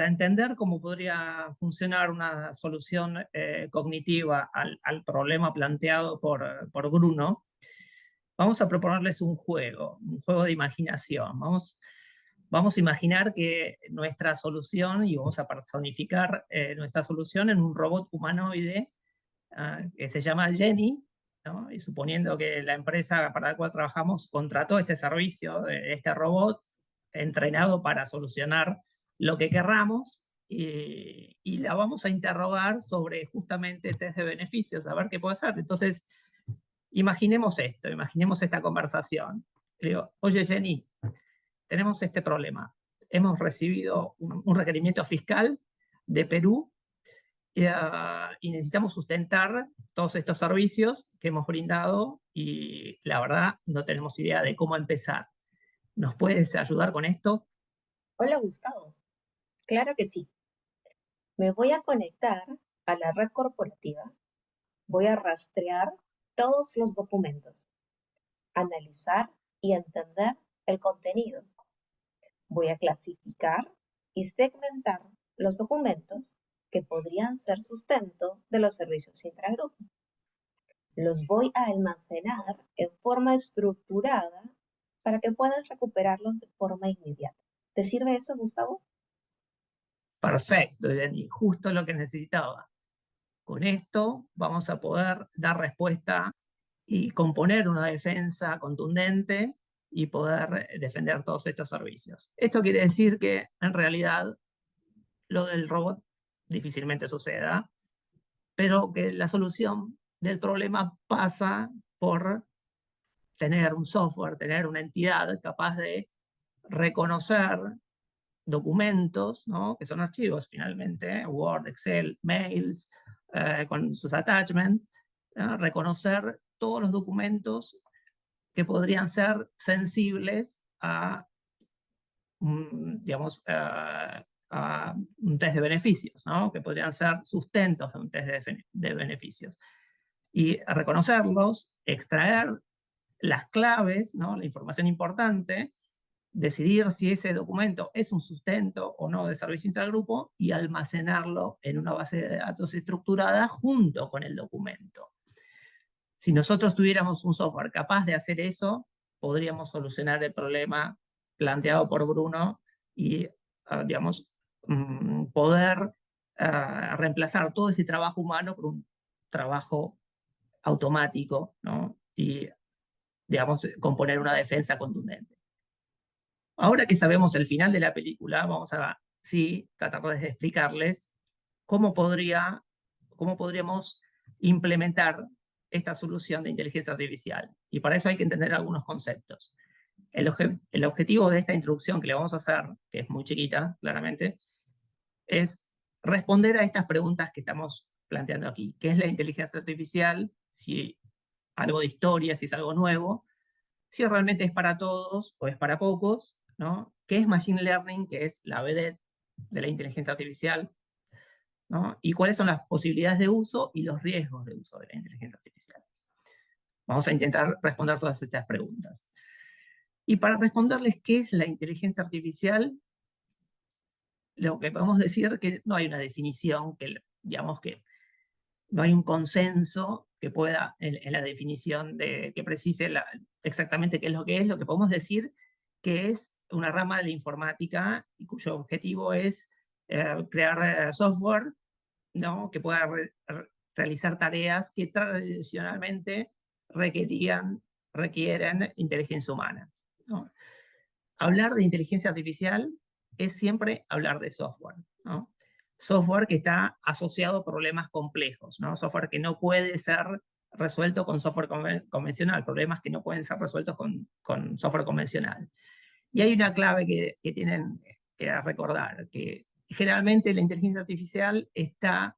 para entender cómo podría funcionar una solución cognitiva al problema planteado por Bruno, vamos a proponerles un juego de imaginación. Vamos a imaginar que nuestra solución, y vamos a personificar nuestra solución en un robot humanoide que se llama Jenny, ¿no? Y suponiendo que la empresa para la cual trabajamos contrató este servicio, este robot entrenado para solucionar lo que querramos, y la vamos a interrogar sobre justamente test de beneficios, a ver qué puede hacer. Entonces, imaginemos esto, imaginemos esta conversación. Le digo, oye Jenny, tenemos este problema. Hemos recibido un requerimiento fiscal de Perú y necesitamos sustentar todos estos servicios que hemos brindado y la verdad no tenemos idea de cómo empezar. ¿Nos puedes ayudar con esto? Hola Gustavo, claro que sí. Me voy a conectar a la red corporativa, voy a rastrear todos los documentos, analizar y entender el contenido. Voy a clasificar y segmentar los documentos que podrían ser sustento de los servicios intragrupo. Los voy a almacenar en forma estructurada para que puedas recuperarlos de forma inmediata. ¿Te sirve eso, Gustavo? Perfecto, Jenny, justo lo que necesitaba. Con esto vamos a poder dar respuesta y componer una defensa contundente y poder defender todos estos servicios. Esto quiere decir que en realidad lo del robot difícilmente suceda, pero que la solución del problema pasa por tener un software, tener una entidad capaz de reconocer documentos, ¿no? Que son archivos finalmente, Word, Excel, mails, con sus attachments, ¿no? Reconocer todos los documentos que podrían ser sensibles a, digamos, a un test de beneficios, ¿no? Que podrían ser sustentos de un test de beneficios. Y reconocerlos, extraer las claves, ¿no? La información importante, decidir si ese documento es un sustento o no de servicio intragrupo y almacenarlo en una base de datos estructurada junto con el documento. Si nosotros tuviéramos un software capaz de hacer eso, podríamos solucionar el problema planteado por Bruno y, digamos, poder reemplazar todo ese trabajo humano por un trabajo automático, ¿no? Y, digamos, componer una defensa contundente. Ahora que sabemos el final de la película, vamos a, sí, tratar de explicarles cómo, cómo podríamos implementar esta solución de inteligencia artificial. Y para eso hay que entender algunos conceptos. El objetivo de esta introducción que le vamos a hacer, que es muy chiquita, claramente, es responder a estas preguntas que estamos planteando aquí. ¿Qué es la inteligencia artificial? Si algo de historia, si es algo nuevo, si realmente es para todos o es para pocos, ¿no? ¿Qué es Machine Learning? Que es la vedette de la inteligencia artificial, ¿no? Y cuáles son las posibilidades de uso y los riesgos de uso de la inteligencia artificial. Vamos a intentar responder todas estas preguntas. Y para responderles qué es la inteligencia artificial, lo que podemos decir es que no hay una definición, que digamos que no hay un consenso que pueda en la definición que precise exactamente qué es. Lo que podemos decir que es una rama de la informática y cuyo objetivo es crear software, ¿no? Que pueda realizar tareas que tradicionalmente requieren inteligencia humana, ¿no? Hablar de inteligencia artificial es siempre hablar de software, ¿no? Software que está asociado a problemas complejos, ¿no? Software que no puede ser resuelto con software convencional, problemas que no pueden ser resueltos con software convencional. Y hay una clave que tienen que recordar, que generalmente la inteligencia artificial está,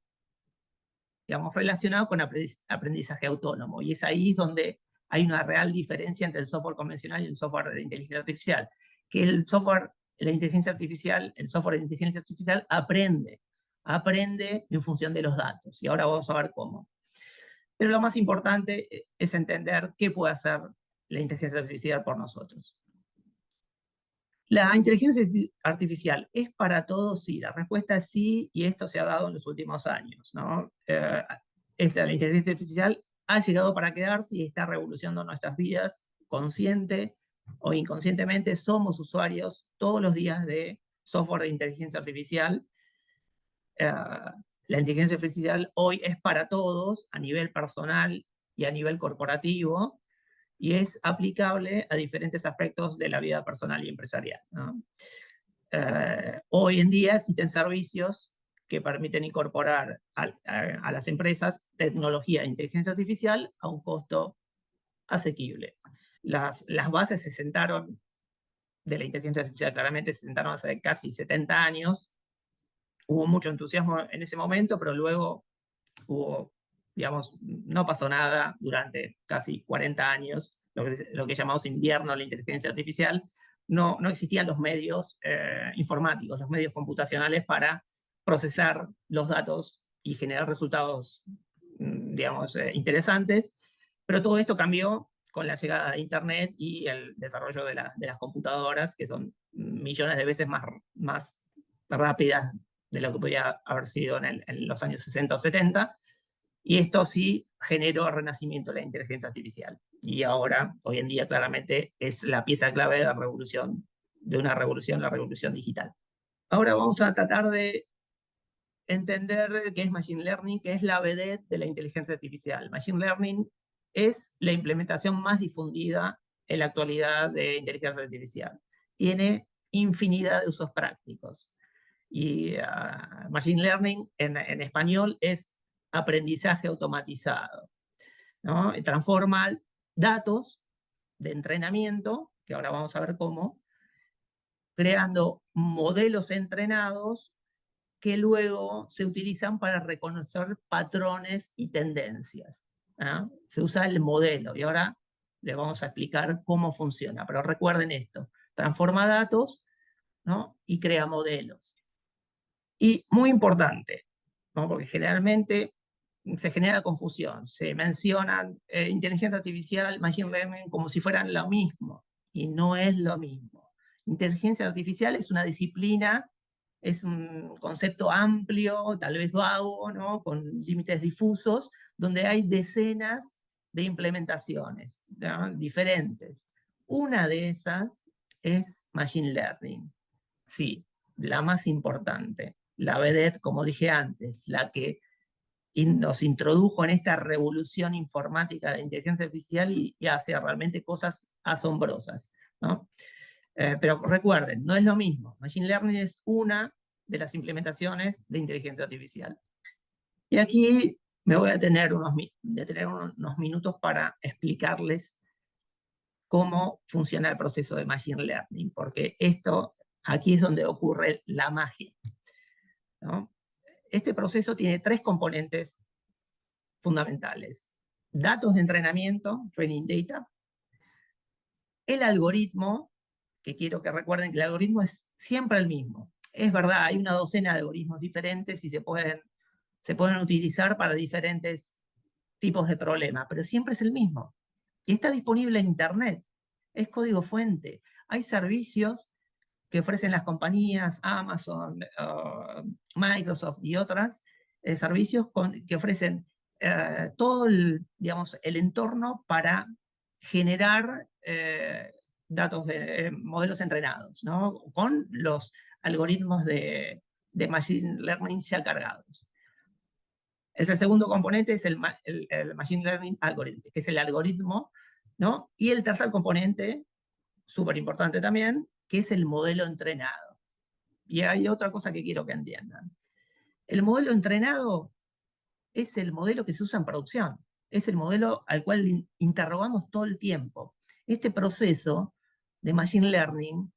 digamos, relacionada con aprendizaje autónomo, y es ahí donde hay una real diferencia entre el software convencional y el software de inteligencia artificial, que el software el software de inteligencia artificial aprende en función de los datos, y ahora vamos a ver cómo. Pero lo más importante es entender qué puede hacer la inteligencia artificial por nosotros. La inteligencia artificial es para todos, sí. La respuesta es sí, y esto se ha dado en los últimos años, ¿no? La inteligencia artificial ha llegado para quedarse y está revolucionando nuestras vidas, consciente o inconscientemente. Somos usuarios todos los días de software de inteligencia artificial. La inteligencia artificial hoy es para todos a nivel personal y a nivel corporativo, y es aplicable a diferentes aspectos de la vida personal y empresarial, ¿no? Hoy en día existen servicios que permiten incorporar a las empresas tecnología de inteligencia artificial a un costo asequible. Las bases se sentaron de la inteligencia artificial, claramente se sentaron hace casi 70 años. Hubo mucho entusiasmo en ese momento, pero luego hubo, digamos, no pasó nada durante casi 40 años, lo que llamamos invierno de la inteligencia artificial. No existían los medios informáticos, los medios computacionales para procesar los datos y generar resultados, digamos, interesantes, pero todo esto cambió con la llegada de Internet y el desarrollo de las computadoras, que son millones de veces más rápidas de lo que podía haber sido en los años 60 o 70, y esto sí generó el renacimiento de la inteligencia artificial. Y ahora, hoy en día, claramente es la pieza clave de la revolución, la revolución digital. Ahora vamos a tratar de entender qué es Machine Learning, que es la vedette de la inteligencia artificial. Machine Learning es la implementación más difundida en la actualidad de inteligencia artificial. Tiene infinidad de usos prácticos. Y Machine Learning en español es aprendizaje automatizado, ¿no? Transforma datos de entrenamiento, que ahora vamos a ver cómo, creando modelos entrenados que luego se utilizan para reconocer patrones y tendencias, ¿no? Se usa el modelo, y ahora les vamos a explicar cómo funciona. Pero recuerden esto: transforma datos, ¿no? Y crea modelos. Y muy importante, ¿no? Porque generalmente se genera confusión, se mencionan inteligencia artificial, machine learning, como si fueran lo mismo, y no es lo mismo. Inteligencia artificial es una disciplina, es un concepto amplio, tal vez vago, ¿no? Con límites difusos, donde hay decenas de implementaciones, ¿no? Diferentes. Una de esas es machine learning, sí, la más importante, la vedette, como dije antes, la que nos introdujo en esta revolución informática de inteligencia artificial y hace realmente cosas asombrosas, ¿no? Pero recuerden, no es lo mismo. Machine Learning es una de las implementaciones de inteligencia artificial. Y aquí me voy a tener unos minutos para explicarles cómo funciona el proceso de Machine Learning, porque aquí es donde ocurre la magia, ¿no? Este proceso tiene tres componentes fundamentales: datos de entrenamiento, training data, el algoritmo, que quiero que recuerden que el algoritmo es siempre el mismo. Es verdad, hay una docena de algoritmos diferentes y se pueden utilizar para diferentes tipos de problemas, pero siempre es el mismo. Y está disponible en Internet, es código fuente. Hay servicios que ofrecen las compañías, Amazon, Microsoft y otras, servicios que ofrecen todo digamos, el entorno para generar datos de modelos entrenados, ¿no? Con los algoritmos de Machine Learning ya cargados. El segundo componente es el Machine Learning Algorithm, que es el algoritmo, ¿no? Y el tercer componente, súper importante también, que es el modelo entrenado. Y hay otra cosa que quiero que entiendan. El modelo entrenado es el modelo que se usa en producción. Es el modelo al cual interrogamos todo el tiempo. Este proceso de Machine Learning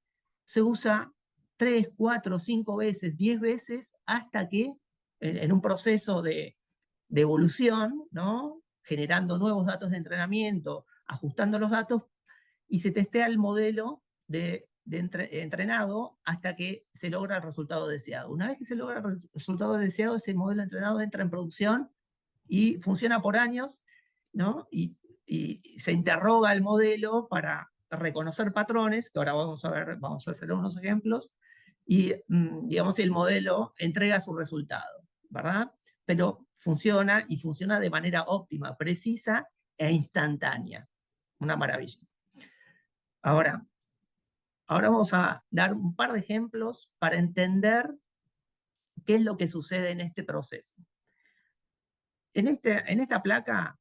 se usa 3, 4, 5 veces, 10 veces, hasta que en un proceso de evolución, ¿no? Generando nuevos datos de entrenamiento, ajustando los datos, y se testea el modelo entrenado hasta que se logra el resultado deseado. Una vez que se logra el resultado deseado, ese modelo entrenado entra en producción y funciona por años, ¿no? Y se interroga el modelo para reconocer patrones, que ahora vamos a ver, vamos a hacer unos ejemplos, y digamos el modelo entrega su resultado, ¿verdad? Pero funciona y funciona de manera óptima, precisa e instantánea. Una maravilla. Ahora vamos a dar un par de ejemplos para entender qué es lo que sucede en este proceso. En esta placa,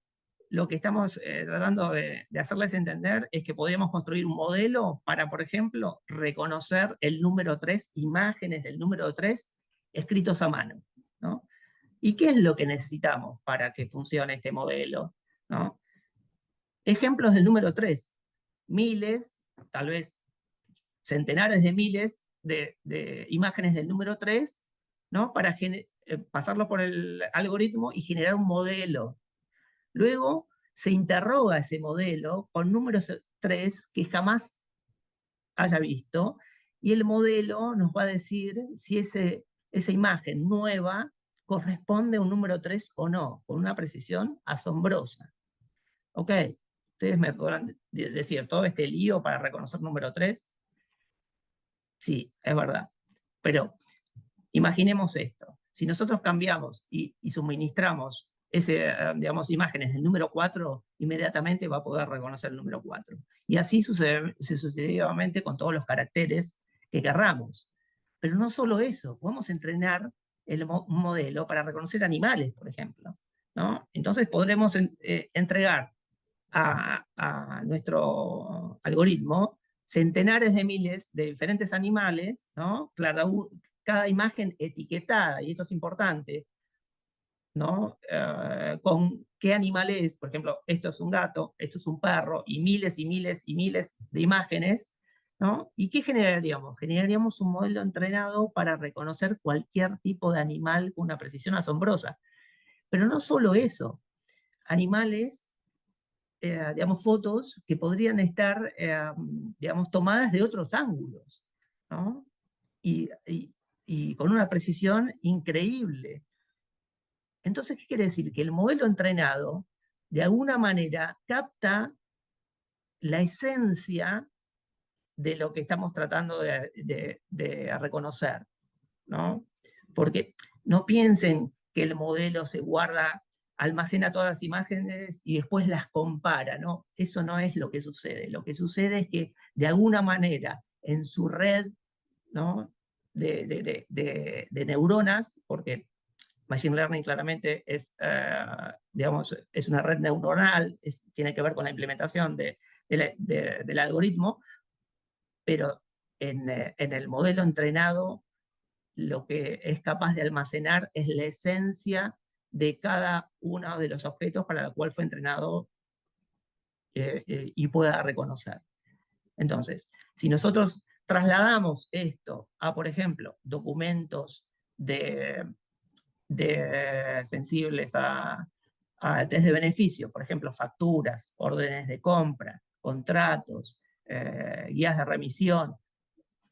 lo que estamos tratando de hacerles entender es que podríamos construir un modelo para, por ejemplo, reconocer el número 3, imágenes del número 3 escritos a mano, ¿no? ¿Y qué es lo que necesitamos para que funcione este modelo, ¿no? Ejemplos del número 3, miles, tal vez centenares de miles de imágenes del número 3, ¿no? Para pasarlo por el algoritmo y generar un modelo. Luego se interroga ese modelo con números 3 que jamás haya visto, y el modelo nos va a decir si esa imagen nueva corresponde a un número 3 o no, con una precisión asombrosa. ¿Ok? Ustedes me podrán decir, ¿todo este lío para reconocer número 3? Sí, es verdad. Pero imaginemos esto. Si nosotros cambiamos y suministramos digamos, imágenes del número 4, inmediatamente va a poder reconocer el número 4. Y así sucesivamente con todos los caracteres que querramos. Pero no solo eso, podemos entrenar un modelo para reconocer animales, por ejemplo, ¿no? Entonces podremos entregar a nuestro algoritmo centenares de miles de diferentes animales, ¿no? Claro, cada imagen etiquetada, y esto es importante, ¿no? Con qué animal es, por ejemplo, esto es un gato, esto es un perro, y miles y miles y miles de imágenes, ¿no? ¿Y qué generaríamos? Generaríamos un modelo entrenado para reconocer cualquier tipo de animal con una precisión asombrosa. Pero no solo eso, animales digamos, fotos que podrían estar, digamos, tomadas de otros ángulos, ¿no? Y con una precisión increíble. Entonces, ¿qué quiere decir? Que el modelo entrenado, de alguna manera, capta la esencia de lo que estamos tratando de reconocer, ¿no? Porque no piensen que el modelo se guarda, almacena todas las imágenes y después las compara, ¿no? Eso no es lo que sucede. Lo que sucede es que de alguna manera en su red, ¿no? de neuronas, porque Machine Learning claramente es, digamos, es una red neuronal, tiene que ver con la implementación del algoritmo, pero en el modelo entrenado lo que es capaz de almacenar es la esencia de cada uno de los objetos para el cual fue entrenado y pueda reconocer. Entonces, si nosotros trasladamos esto a, por ejemplo, documentos sensibles a test de beneficio, por ejemplo, facturas, órdenes de compra, contratos, guías de remisión,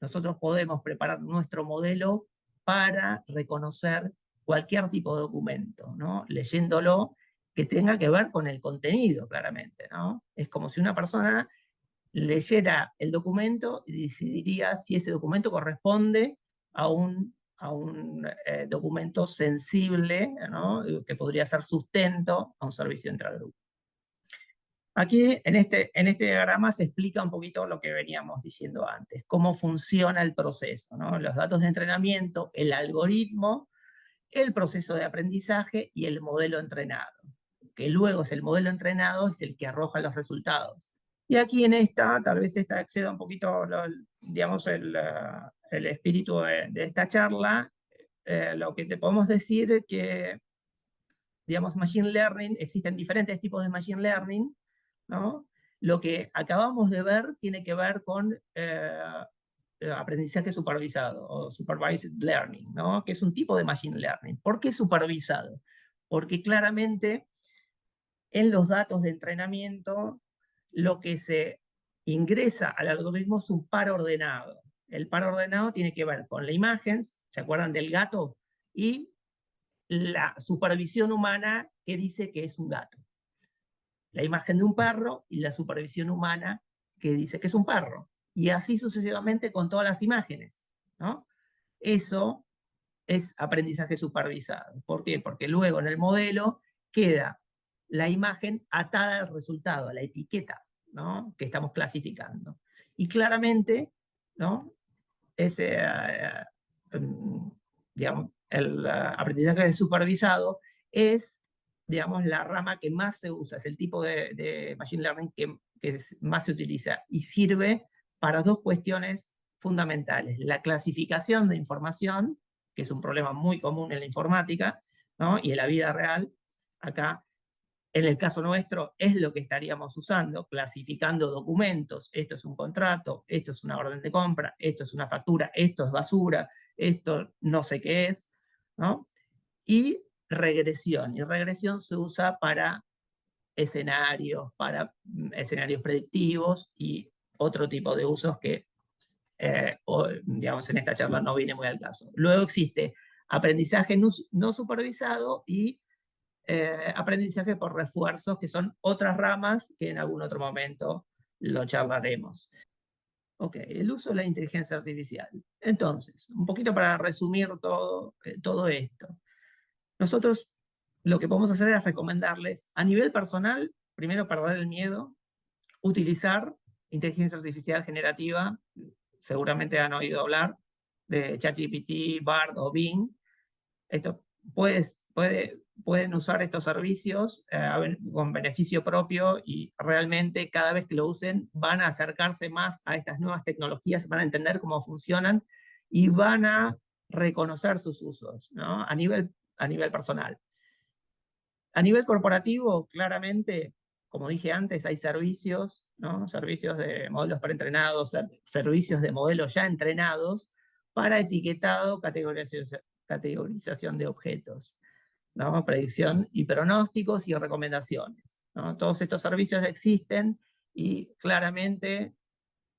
nosotros podemos preparar nuestro modelo para reconocer cualquier tipo de documento, ¿no? Leyéndolo, que tenga que ver con el contenido, claramente, ¿no? Es como si una persona leyera el documento y decidiría si ese documento corresponde a un documento sensible, ¿no? Que podría ser sustento a un servicio intragrupo. Aquí en este diagrama se explica un poquito lo que veníamos diciendo antes, cómo funciona el proceso, ¿no? Los datos de entrenamiento, el algoritmo, el proceso de aprendizaje y el modelo entrenado, que luego es el modelo entrenado, es el que arroja los resultados. Y aquí en tal vez esta exceda un poquito, digamos, el espíritu de esta charla. Lo que te podemos decir es que, digamos, Machine Learning, existen diferentes tipos de Machine Learning, ¿no? Lo que acabamos de ver tiene que ver con aprendizaje supervisado o supervised learning, ¿no? Que es un tipo de machine learning. ¿Por qué supervisado? Porque claramente en los datos de entrenamiento lo que se ingresa al algoritmo es un par ordenado. El par ordenado tiene que ver con la imagen, ¿se acuerdan del gato? Y la supervisión humana que dice que es un gato. La imagen de un perro y la supervisión humana que dice que es un perro. Y así sucesivamente con todas las imágenes, ¿no? Eso es aprendizaje supervisado. ¿Por qué? Porque luego en el modelo queda la imagen atada al resultado, a la etiqueta, ¿no? Que estamos clasificando. Y claramente, ¿no? Ese, digamos, el aprendizaje supervisado es, digamos, la rama que más se usa, es el tipo de Machine Learning que más se utiliza y sirve para dos cuestiones fundamentales. La clasificación de información, que es un problema muy común en la informática, ¿no? Y en la vida real. Acá, en el caso nuestro, es lo que estaríamos usando, clasificando documentos. Esto es un contrato, esto es una orden de compra, esto es una factura, esto es basura, esto no sé qué es, ¿no? Y regresión. Y regresión se usa para escenarios predictivos y otro tipo de usos que, digamos, en esta charla no viene muy al caso. Luego existe aprendizaje no supervisado y aprendizaje por refuerzos, que son otras ramas que en algún otro momento lo charlaremos. Ok, el uso de la inteligencia artificial. Entonces, un poquito para resumir todo esto. Nosotros lo que podemos hacer es recomendarles a nivel personal, primero perder el miedo, utilizar inteligencia artificial generativa, seguramente han oído hablar de ChatGPT, Bard o Bing. Esto pueden usar estos servicios con beneficio propio y realmente cada vez que lo usen van a acercarse más a estas nuevas tecnologías, van a entender cómo funcionan y van a reconocer sus usos, ¿no? A nivel personal. A nivel corporativo, claramente, como dije antes, hay servicios, ¿no? Servicios de modelos preentrenados, servicios de modelos ya entrenados para etiquetado, categorización de objetos, ¿no? Predicción y pronósticos y recomendaciones, ¿no? Todos estos servicios existen y claramente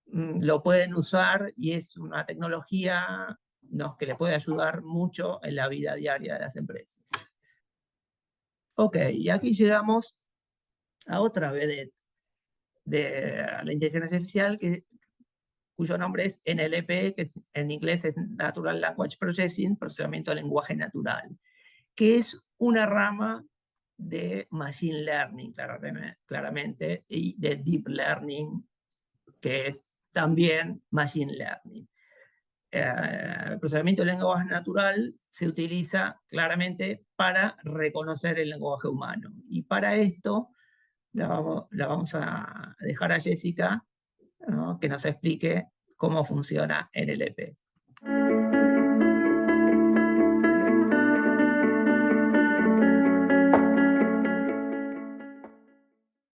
lo pueden usar y es una tecnología, ¿no? Que le puede ayudar mucho en la vida diaria de las empresas. Ok, y aquí llegamos a otra vedette de la inteligencia artificial cuyo nombre es NLP, que en inglés es Natural Language Processing, procesamiento de lenguaje natural, que es una rama de Machine Learning, claramente, y de Deep Learning, que es también Machine Learning. El procesamiento del lenguaje natural se utiliza claramente para reconocer el lenguaje humano. Y para esto la vamos a dejar a Jessica, ¿no? Que nos explique cómo funciona NLP.